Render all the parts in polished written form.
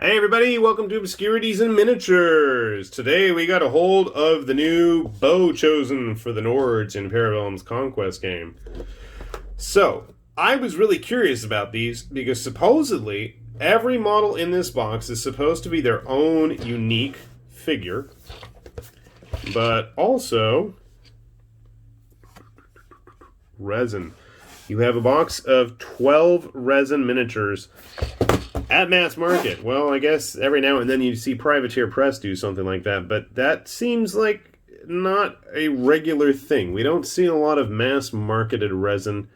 Hey everybody, welcome to Obscurities and Miniatures! Today we got a hold of the new Bow Chosen for the Nords in Parabellum's Conquest game. So, I was really curious about these because supposedly every model in this box is supposed to be their own unique figure. But also, resin. You have a box of 12 resin miniatures at mass market. Well, I guess every now and then you see Privateer Press do something like that, but that seems like not a regular thing. We don't see a lot of mass marketed resin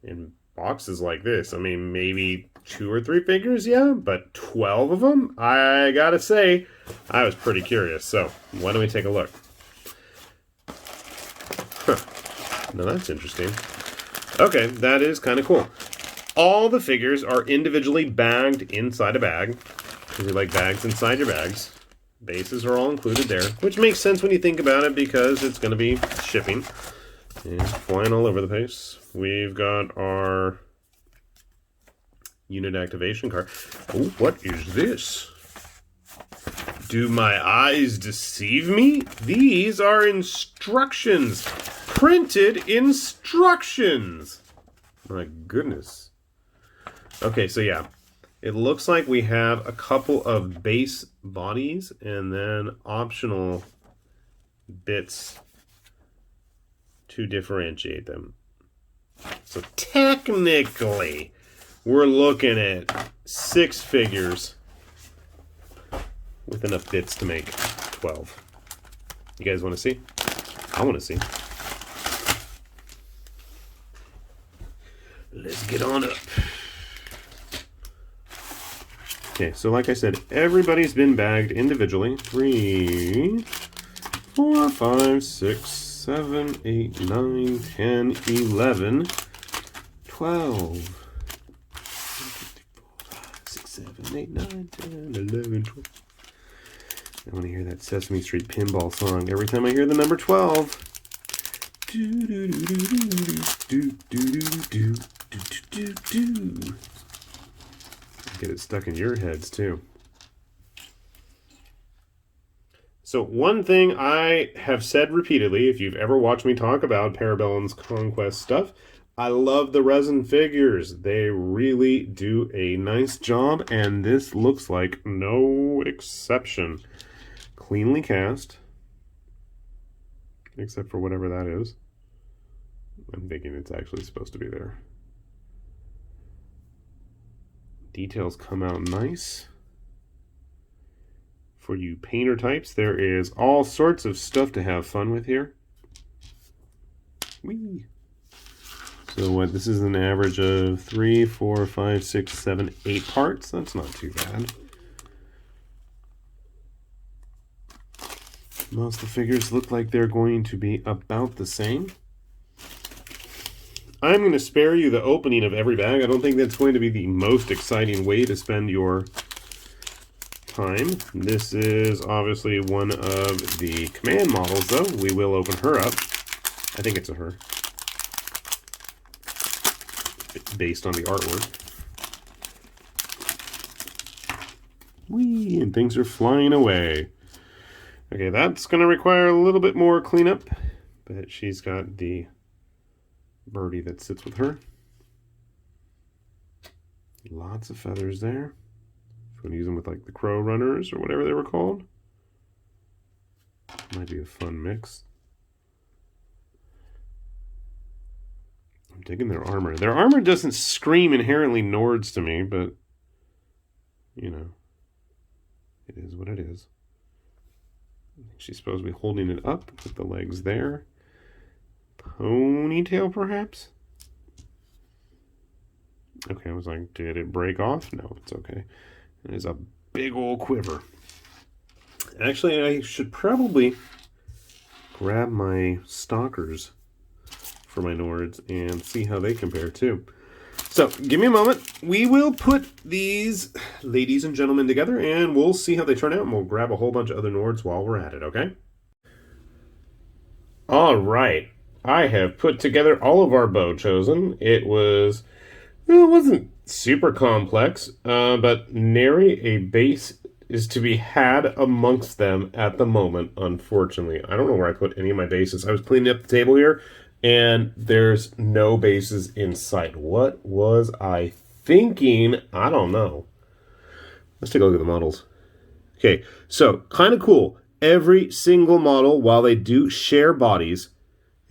in boxes like this. I mean, maybe 2 or 3 figures, yeah, but 12 of them? I gotta say, I was pretty curious. So, why don't we take a look? Huh. Now that's interesting. Okay, that is kind of cool. All the figures are individually bagged inside a bag, because you like bags inside your bags. Bases are all included there, which makes sense when you think about it because it's going to be shipping. And flying all over the place. We've got our unit activation card. Oh, what is this? Do my eyes deceive me? These are instructions. Printed instructions. My goodness. Okay, so yeah, it looks like we have a couple of base bodies and then optional bits to differentiate them. So technically, we're looking at 6 figures with enough bits to make 12. You guys want to see? I want to see. Let's get on up. Okay, so like I said, everybody's been bagged individually. 3, 4, 5, 6, 7, 8, 9, 10, 11, 12. 6, 7, 8, 9, 10, 11, 12. I want to hear that Sesame Street pinball song every time I hear the number 12. Do do do do do do do do do do. Get it stuck in your heads too. So one thing I have said repeatedly, if you've ever watched me talk about Parabellum's Conquest stuff, I love the resin figures. They really do a nice job, and this looks like no exception. Cleanly cast, except for whatever that is. I'm thinking it's actually supposed to be there. Details come out nice. For you painter types, there is all sorts of stuff to have fun with here. Whee! So what, this is an average of 3, 4, 5, 6, 7, 8 parts. That's not too bad. Most of the figures look like they're going to be about the same. I'm going to spare you the opening of every bag. I don't think that's going to be the most exciting way to spend your time. This is obviously one of the command models, though. We will open her up. I think it's a her. Based on the artwork. Whee! And things are flying away. Okay, that's going to require a little bit more cleanup. But she's got the birdie that sits with her. Lots of feathers there. If you want to use them with like the crow runners or whatever they were called. Might be a fun mix. I'm digging their armor. Their armor doesn't scream inherently Nords to me, but you know, it is what it is. She's supposed to be holding it up with the legs there. Ponytail, perhaps? Okay, I was like, did it break off? No, it's okay. It is a big old quiver. Actually, I should probably grab my stalkers for my Nords and see how they compare too. So, give me a moment. We will put these ladies and gentlemen together and we'll see how they turn out, and we'll grab a whole bunch of other Nords while we're at it, okay? All right. I have put together all of our Bow Chosen. It wasn't super complex, but nary a base is to be had amongst them at the moment, unfortunately. I don't know where I put any of my bases. I was cleaning up the table here, and there's no bases in sight. What was I thinking? I don't know. Let's take a look at the models. Okay, so kind of cool. Every single model, while they do share bodies,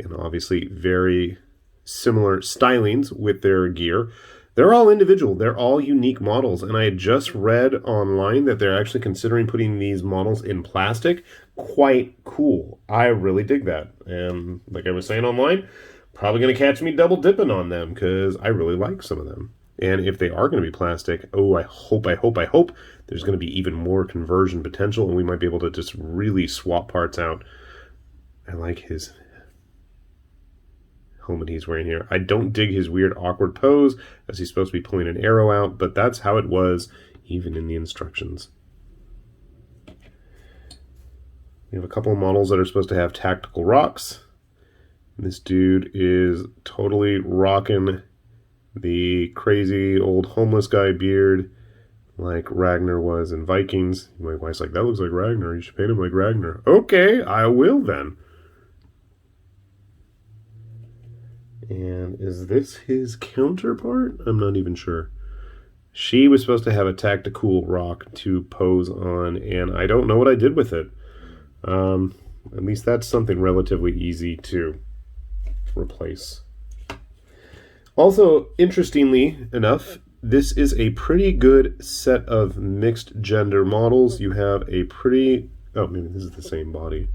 and obviously very similar stylings with their gear, they're all individual. They're all unique models. And I had just read online that they're actually considering putting these models in plastic. Quite cool. I really dig that. And like I was saying online, probably going to catch me double dipping on them because I really like some of them. And if they are going to be plastic, oh, I hope there's going to be even more conversion potential and we might be able to just really swap parts out. I like his helmet he's wearing here. I don't dig his weird awkward pose as he's supposed to be pulling an arrow out, but that's how it was even in the instructions. We have a couple of models that are supposed to have tactical rocks. This dude is totally rocking the crazy old homeless guy beard like Ragnar was in Vikings. My wife's like, that looks like Ragnar. You should paint him like Ragnar. Okay, I will then. And is this his counterpart? I'm not even sure. She was supposed to have a tactical rock to pose on, and I don't know what I did with it. At least that's something relatively easy to replace. Also, interestingly enough, this is a pretty good set of mixed gender models. You have a pretty... oh, maybe this is the same body.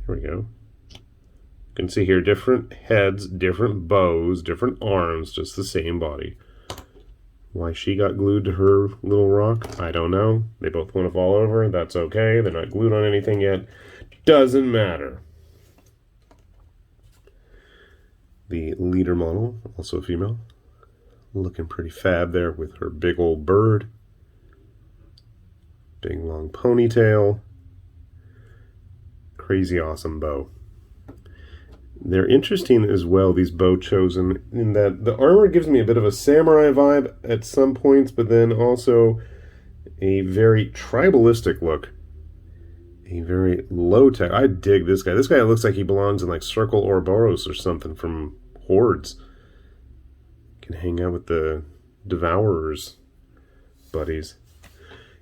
Here we go. You can see here different heads, different bows, different arms, just the same body. Why she got glued to her little rock, I don't know. They both want to fall over. That's okay. They're not glued on anything yet. Doesn't matter. The leader model, also a female, looking pretty fab there with her big old bird. Big long ponytail. Crazy awesome bow. They're interesting as well, these Bow Chosen, in that the armor gives me a bit of a samurai vibe at some points, but then also a very tribalistic look. A very low-tech. I dig this guy. This guy looks like he belongs in like Circle Ouroboros or something from Hordes. Can hang out with the Devourers buddies.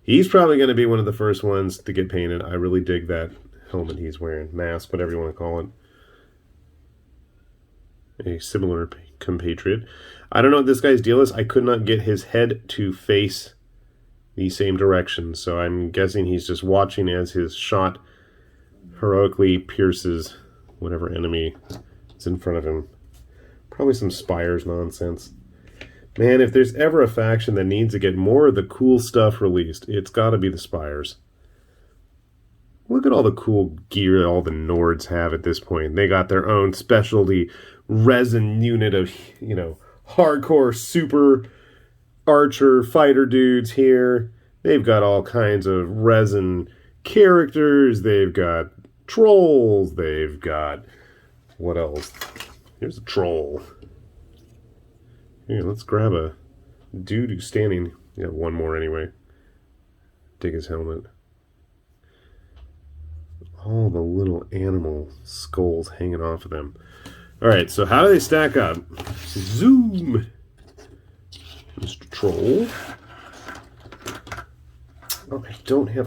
He's probably going to be one of the first ones to get painted. I really dig that helmet he's wearing. Mask, whatever you want to call it. A similar compatriot. I don't know what this guy's deal is. I could not get his head to face the same direction, so I'm guessing he's just watching as his shot heroically pierces whatever enemy is in front of him. Probably some Spires nonsense. Man, if there's ever a faction that needs to get more of the cool stuff released, it's got to be the Spires. Look at all the cool gear all the Nords have at this point. They got their own specialty resin unit of, you know, hardcore super archer fighter dudes here. They've got all kinds of resin characters. They've got trolls. They've got... what else? Here's a troll. Here, let's grab a dude who's standing. Yeah, one more anyway. Dig his helmet. All the little animal skulls hanging off of them. Alright, so how do they stack up? Zoom! Mr. Troll. Oh,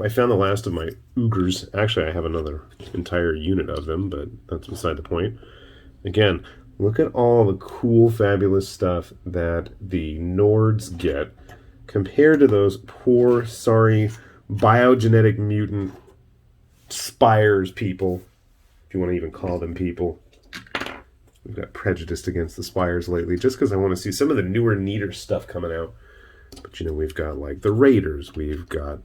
I found the last of my ogres. Actually, I have another entire unit of them, but that's beside the point. Again, look at all the cool, fabulous stuff that the Nords get compared to those poor, sorry, biogenetic mutant Spires people, if you want to even call them people. We've got prejudiced against the Spires lately just because I want to see some of the newer, neater stuff coming out. But, you know, we've got, like, the Raiders, we've got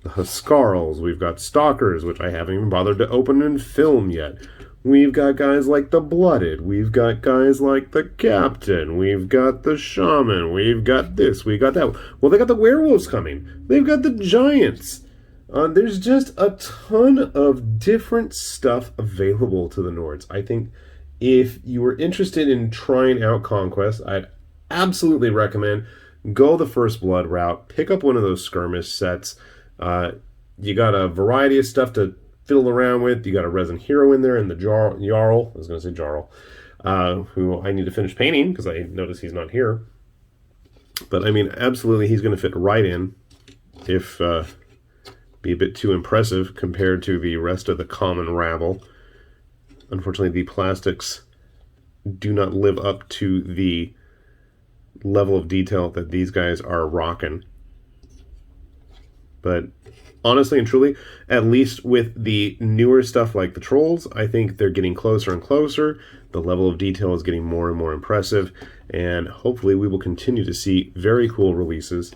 the Huskarls, we've got Stalkers, which I haven't even bothered to open and film yet. We've got guys like the Blooded, we've got guys like the Captain, we've got the Shaman, we've got this, we got that. Well, they got the Werewolves coming. They've got the Giants. There's just a ton of different stuff available to the Nords. I think if you were interested in trying out Conquest, I'd absolutely recommend go the First Blood route. Pick up one of those skirmish sets. You got a variety of stuff to fiddle around with. You got a resin hero in there and the Jarl. I was going to say Jarl, who I need to finish painting because I notice he's not here. But I mean, absolutely, he's going to fit right in. If be a bit too impressive compared to the rest of the common rabble. Unfortunately, the plastics do not live up to the level of detail that these guys are rocking. But honestly and truly, at least with the newer stuff like the trolls, I think they're getting closer and closer. The level of detail is getting more and more impressive, and hopefully we will continue to see very cool releases.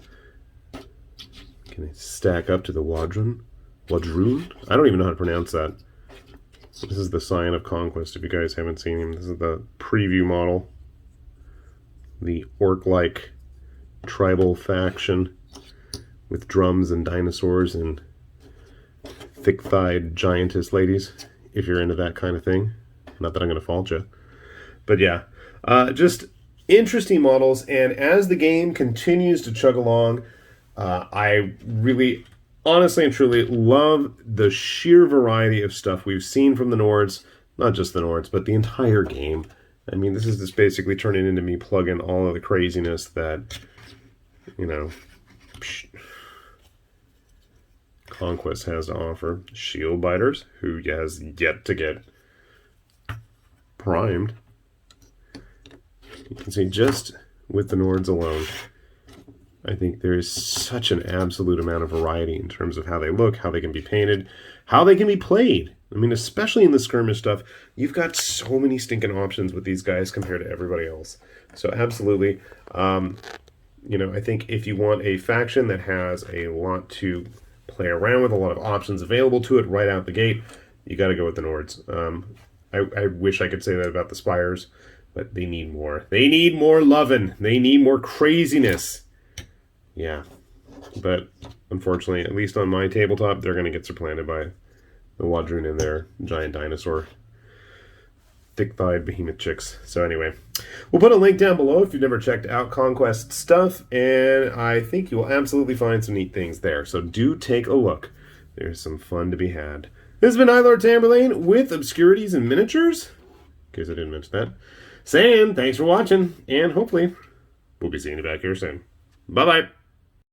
Can they stack up to the Wadrun? I don't even know how to pronounce that. This is the Sign of Conquest, if you guys haven't seen him. This is the preview model. The orc-like tribal faction with drums and dinosaurs and thick-thighed giantess ladies, if you're into that kind of thing. Not that I'm going to fault you. But yeah, just interesting models, and as the game continues to chug along, I really, honestly and truly love the sheer variety of stuff we've seen from the Nords. Not just the Nords, but the entire game. I mean, this is just basically turning into me plugging all of the craziness that, you know, Conquest has to offer. Shield Biters, who has yet to get primed. You can see just with the Nords alone, I think there is such an absolute amount of variety in terms of how they look, how they can be painted, how they can be played. I mean, especially in the skirmish stuff, you've got so many stinking options with these guys compared to everybody else. So absolutely, you know, I think if you want a faction that has a lot to play around with, a lot of options available to it right out the gate, you got to go with the Nords. I wish I could say that about the Spires, but they need more. They need more loving. They need more craziness. Yeah, but unfortunately, at least on my tabletop, they're going to get supplanted by the Wadrun and their giant dinosaur, thick-thighed behemoth chicks. So anyway, we'll put a link down below if you've never checked out Conquest stuff, and I think you will absolutely find some neat things there. So do take a look. There's some fun to be had. This has been Lord Tamberlane with Obscurities and Miniatures. In case I didn't mention that. Saying thanks for watching, and hopefully we'll be seeing you back here soon. Bye-bye.